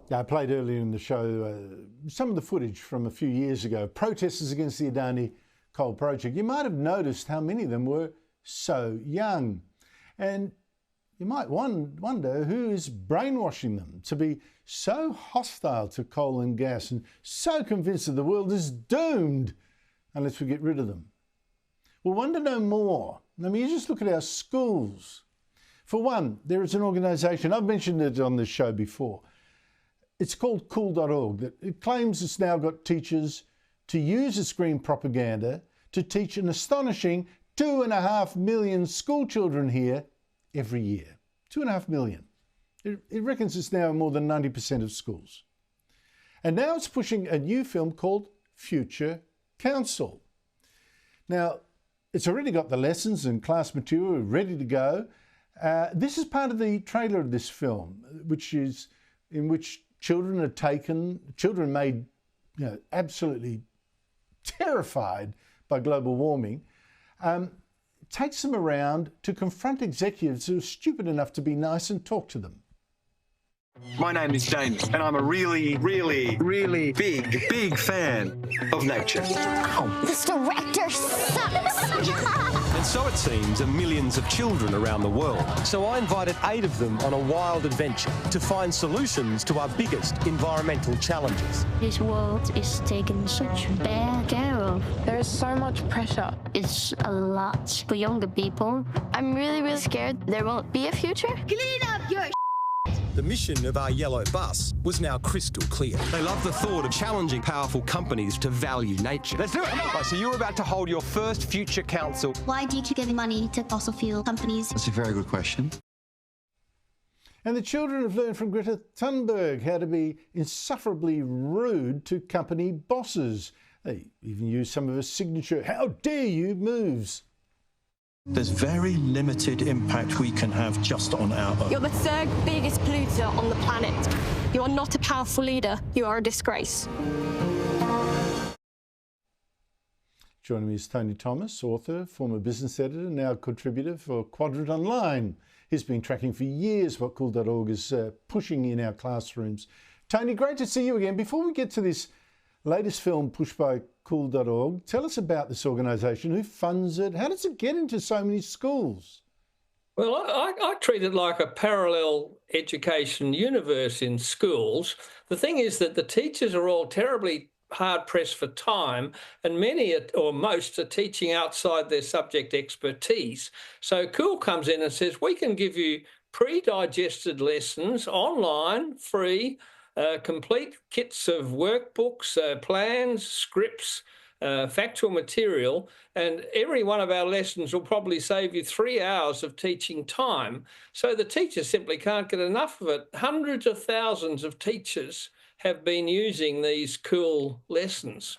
I played earlier in the show some of the footage from a few years ago, protesters against the Adani coal project. You might have noticed how many of them were so young. And you might wonder who is brainwashing them to be so hostile to coal and gas and so convinced that the world is doomed unless we get rid of them. Well, want to know more? I mean, you just look at our schools. For one, there is an organisation, I've mentioned it on this show before. It's called cool.org. It claims it's now got teachers to use its green propaganda to teach an astonishing 2.5 million school children here every year. 2.5 million. It reckons it's now in more than 90% of schools. And now it's pushing a new film called Future Council. Now, it's already got the lessons and class material ready to go. This is part of the trailer of this film, in which children made, absolutely terrified by global warming, takes them around to confront executives who are stupid enough to be nice and talk to them. My name is James, and I'm a really big fan of nature. Oh, this director sucks! And so it seems are millions of children around the world. So I invited 8 of them on a wild adventure to find solutions to our biggest environmental challenges. This world is taken such bad care of. There is so much pressure. It's a lot for younger people. I'm really scared there won't be a future. Clean up your The mission of our yellow bus was now crystal clear. They love the thought of challenging powerful companies to value nature. Let's do it! Right, so you're about to hold your first Future Council. Why do you keep giving money to fossil fuel companies? That's a very good question. And the children have learned from Greta Thunberg how to be insufferably rude to company bosses. They even use some of her signature "how dare you" moves. There's very limited impact we can have just on our own. You're the 3rd biggest polluter on the planet. You are not a powerful leader. You are a disgrace. Joining me is Tony Thomas, author, former business editor, now contributor for Quadrant Online. He's been tracking for years what cool.org is pushing in our classrooms. Tony, great to see you again. Before we get to this latest film pushed by cool.org, tell us about this organisation. Who funds it? How does it get into so many schools? Well, I treat it like a parallel education universe in schools. The thing is that the teachers are all terribly hard-pressed for time, and many or most are teaching outside their subject expertise. So Cool comes in and says, we can give you pre-digested lessons online, free, complete kits of workbooks, plans, scripts, factual material, and every one of our lessons will probably save you 3 hours of teaching time. So the teachers simply can't get enough of it. Hundreds of thousands of teachers have been using these Cool lessons.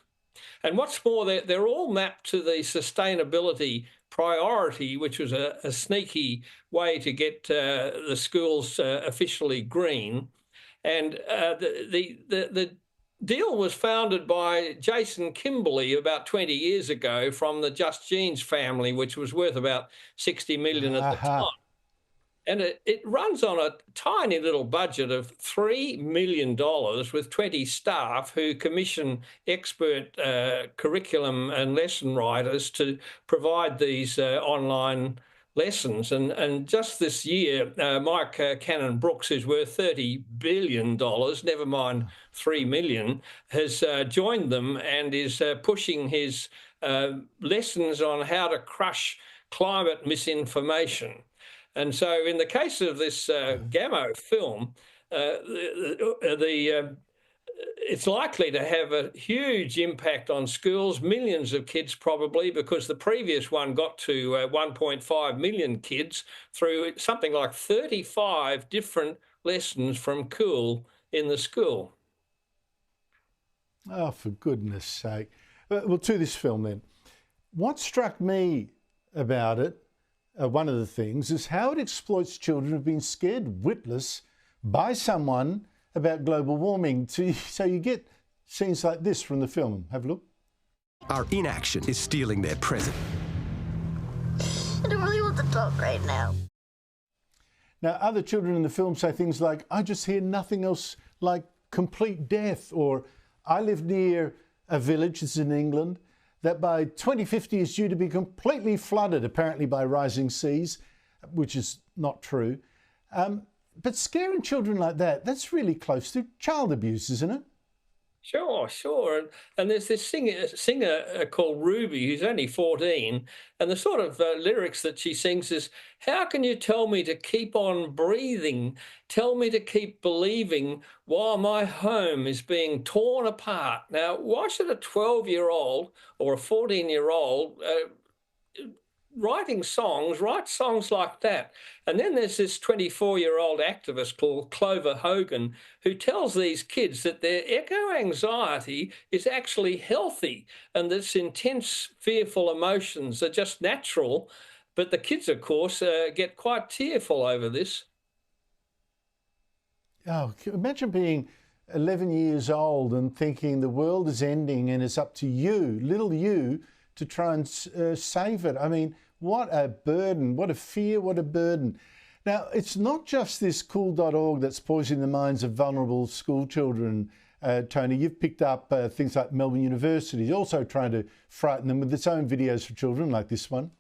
And what's more, they're all mapped to the sustainability priority, which was a sneaky way to get the schools officially green. And the deal was founded by Jason Kimberley about 20 years ago from the Just Jeans family, which was worth about $60 million at the time. And it runs on a tiny little budget of $3 million with 20 staff who commission expert curriculum and lesson writers to provide these online lessons. And just this year, Mike Cannon-Brookes, who's worth $30 billion, never mind $3 million, has joined them and is pushing his lessons on how to crush climate misinformation. And so in the case of this Gamo film, it's likely to have a huge impact on schools, millions of kids probably, because the previous one got to 1.5 million kids through something like 35 different lessons from Cool in the school. Oh, for goodness sake. Well, to this film then. What struck me about it, one of the things, is how it exploits children who've been scared witless by someone about global warming. So you get scenes like this from the film. Have a look. Our inaction is stealing their present. I don't really want to talk right now. Now, other children in the film say things like, I just hear nothing else like complete death. Or I live near a village, this is in England, that by 2050 is due to be completely flooded, apparently by rising seas, which is not true. But scaring children like that, that's really close to child abuse, isn't it? Sure, sure. And there's this singer called Ruby, who's only 14, and the sort of lyrics that she sings is, "How can you tell me to keep on breathing? Tell me to keep believing while my home is being torn apart." Now, why should a 12-year-old or a 14-year-old write songs like that? And then there's this 24-year-old activist called Clover Hogan who tells these kids that their echo anxiety is actually healthy and this intense, fearful emotions are just natural. But the kids, of course, get quite tearful over this. Oh, imagine being 11 years old and thinking the world is ending and it's up to you, little you, to try and save it. I mean, what a burden, what a fear, what a burden. Now, it's not just this cool.org that's poisoning the minds of vulnerable school children, Tony. You've picked up things like Melbourne University, also trying to frighten them with its own videos for children like this one.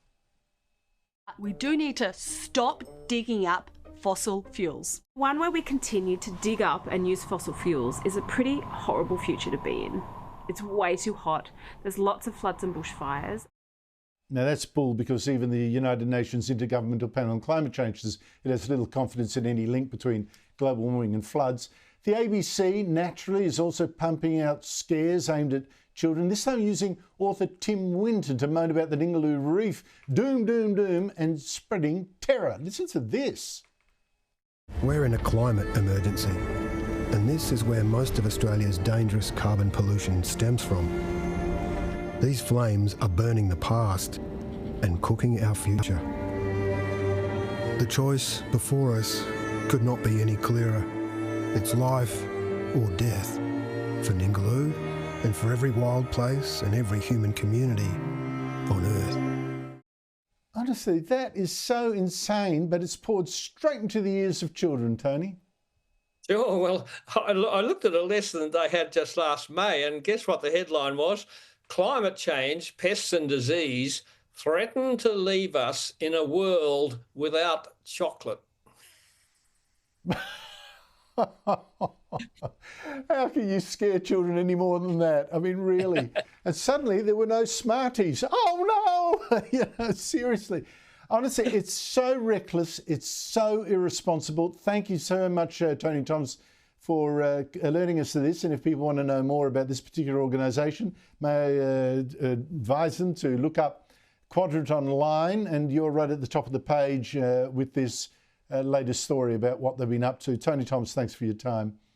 We do need to stop digging up fossil fuels. One where we continue to dig up and use fossil fuels is a pretty horrible future to be in. It's way too hot. There's lots of floods and bushfires. Now that's bull, because even the United Nations Intergovernmental Panel on Climate Change says it has little confidence in any link between global warming and floods. The ABC, naturally, is also pumping out scares aimed at children, this time using author Tim Winton to moan about the Ningaloo Reef. Doom, doom, doom, and spreading terror. Listen to this. We're in a climate emergency, and this is where most of Australia's dangerous carbon pollution stems from. These flames are burning the past and cooking our future. The choice before us could not be any clearer. It's life or death for Ningaloo and for every wild place and every human community on Earth. Honestly, that is so insane, but it's poured straight into the ears of children, Tony. Oh, well, I looked at a lesson they had just last May, and guess what the headline was? Climate change, pests and disease threaten to leave us in a world without chocolate. How can you scare children any more than that? I mean, really. And suddenly there were no Smarties. Oh, no! You know, seriously. Honestly, it's so reckless. It's so irresponsible. Thank you so much, Tony Thomas, for alerting us to this. And if people want to know more about this particular organisation, may I advise them to look up Quadrant online, and you're right at the top of the page with this latest story about what they've been up to. Tony Thomas, thanks for your time.